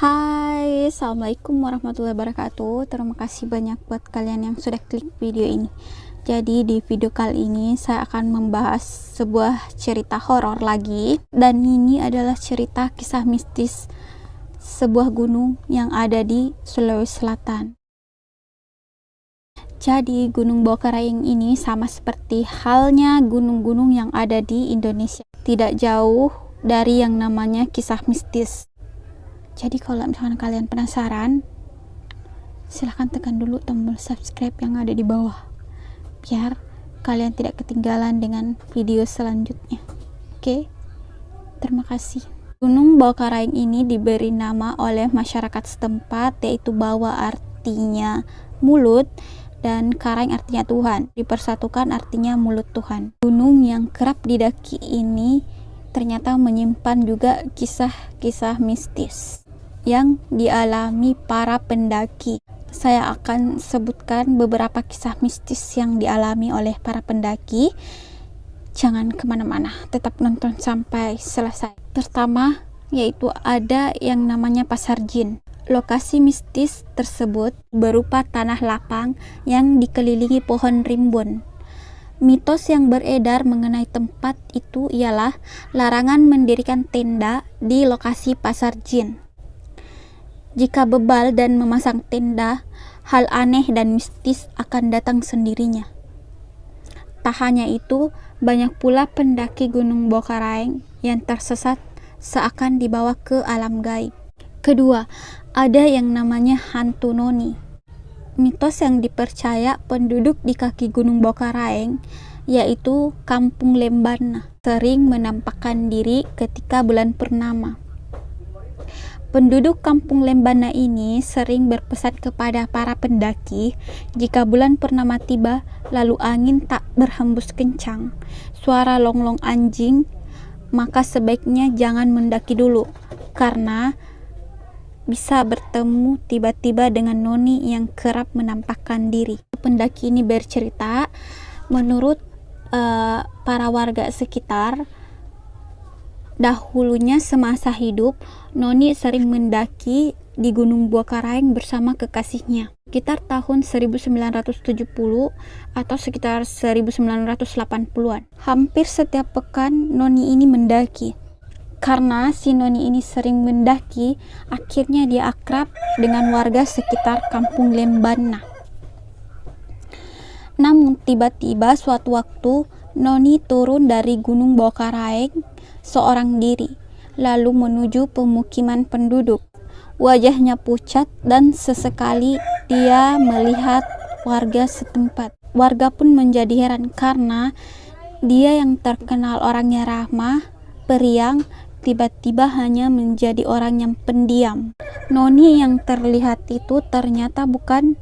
Hai, assalamualaikum warahmatullahi wabarakatuh. Terima kasih banyak buat kalian yang sudah klik video ini. Jadi di video kali ini saya akan membahas sebuah cerita horor lagi, dan ini adalah cerita kisah mistis sebuah gunung yang ada di Sulawesi Selatan. Jadi Gunung Bawakaraeng ini sama seperti halnya gunung-gunung yang ada di Indonesia, tidak jauh dari yang namanya kisah mistis. Jadi kalau misalkan kalian penasaran, silahkan tekan dulu tombol subscribe yang ada di bawah, biar kalian tidak ketinggalan dengan video selanjutnya. Oke, terima kasih. Gunung Bawakaraeng ini diberi nama oleh masyarakat setempat, yaitu Bawa artinya mulut dan Karaeng artinya Tuhan. Dipersatukan artinya mulut Tuhan. Gunung yang kerap didaki ini ternyata menyimpan juga kisah-kisah mistis yang dialami para pendaki. Saya akan sebutkan beberapa kisah mistis yang dialami oleh para pendaki. Jangan kemana-mana, tetap nonton sampai selesai. Pertama, yaitu ada yang namanya Pasar Jin. Lokasi mistis tersebut berupa tanah lapang yang dikelilingi pohon rimbun. Mitos yang beredar mengenai tempat itu ialah larangan mendirikan tenda di lokasi Pasar Jin. Jika bebal dan memasang tenda, hal aneh dan mistis akan datang sendirinya. Tak hanya itu, banyak pula pendaki Gunung Bawakaraeng yang tersesat seakan dibawa ke alam gaib. Kedua, ada yang namanya hantu noni. Mitos yang dipercaya penduduk di kaki Gunung Bawakaraeng, yaitu Kampung Lembana, sering menampakkan diri ketika bulan purnama. Penduduk Kampung Lembana ini sering berpesan kepada para pendaki, jika bulan purnama tiba lalu angin tak berhembus kencang, suara longlong anjing, maka sebaiknya jangan mendaki dulu, karena bisa bertemu tiba-tiba dengan noni yang kerap menampakkan diri. Pendaki ini bercerita, menurut para warga sekitar, dahulunya semasa hidup, noni sering mendaki di Gunung Bawakaraeng bersama kekasihnya. Sekitar tahun 1970 atau sekitar 1980-an. Hampir setiap pekan noni ini mendaki. Karena si noni ini sering mendaki, akhirnya dia akrab dengan warga sekitar Kampung Lembana. Namun tiba-tiba suatu waktu noni turun dari Gunung Bawakaraeng seorang diri, lalu menuju pemukiman penduduk. Wajahnya pucat dan sesekali dia melihat warga setempat. Warga pun menjadi heran karena dia yang terkenal orangnya ramah, periang, tiba-tiba hanya menjadi orang yang pendiam. Noni yang terlihat itu ternyata bukan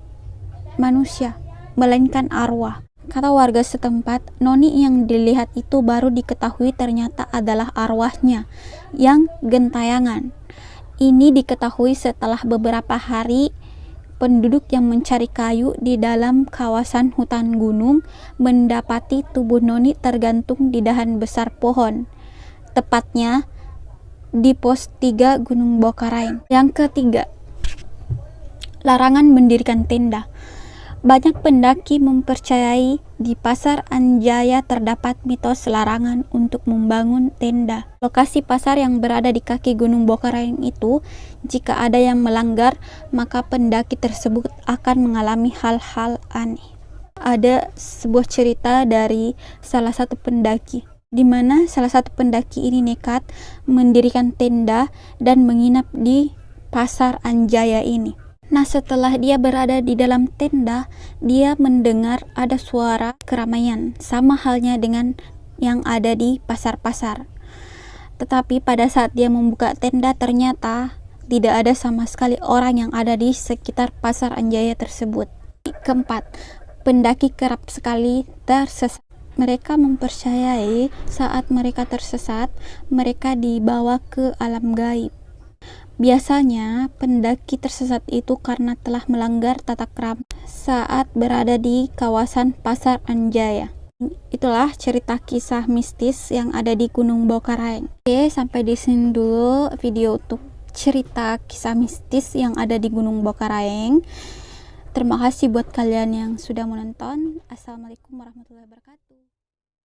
manusia, melainkan arwah. Kata warga setempat, noni yang dilihat itu baru diketahui ternyata adalah arwahnya yang gentayangan. Ini diketahui setelah beberapa hari penduduk yang mencari kayu di dalam kawasan hutan gunung mendapati tubuh noni tergantung di dahan besar pohon, tepatnya di pos 3 Gunung Bawakaraeng. Yang ketiga, larangan mendirikan tenda. Banyak pendaki mempercayai di Pasar Anjaya terdapat mitos larangan untuk membangun tenda. Lokasi pasar yang berada di kaki Gunung Bawakaraeng itu, jika ada yang melanggar, maka pendaki tersebut akan mengalami hal-hal aneh. Ada sebuah cerita dari salah satu pendaki, di mana salah satu pendaki ini nekat mendirikan tenda dan menginap di Pasar Anjaya ini. Nah, setelah dia berada di dalam tenda, dia mendengar ada suara keramaian, sama halnya dengan yang ada di pasar-pasar. Tetapi pada saat dia membuka tenda, ternyata tidak ada sama sekali orang yang ada di sekitar Pasar Anjaya tersebut. Keempat, pendaki kerap sekali tersesat. Mereka mempercayai saat mereka tersesat, mereka dibawa ke alam gaib. Biasanya pendaki tersesat itu karena telah melanggar tata krama saat berada di kawasan Pasar Anjaya. Itulah cerita kisah mistis yang ada di Gunung Bawakaraeng. Oke, sampai di sini dulu video untuk cerita kisah mistis yang ada di Gunung Bokaraeng. Terima kasih buat kalian yang sudah menonton. Assalamualaikum warahmatullahi wabarakatuh.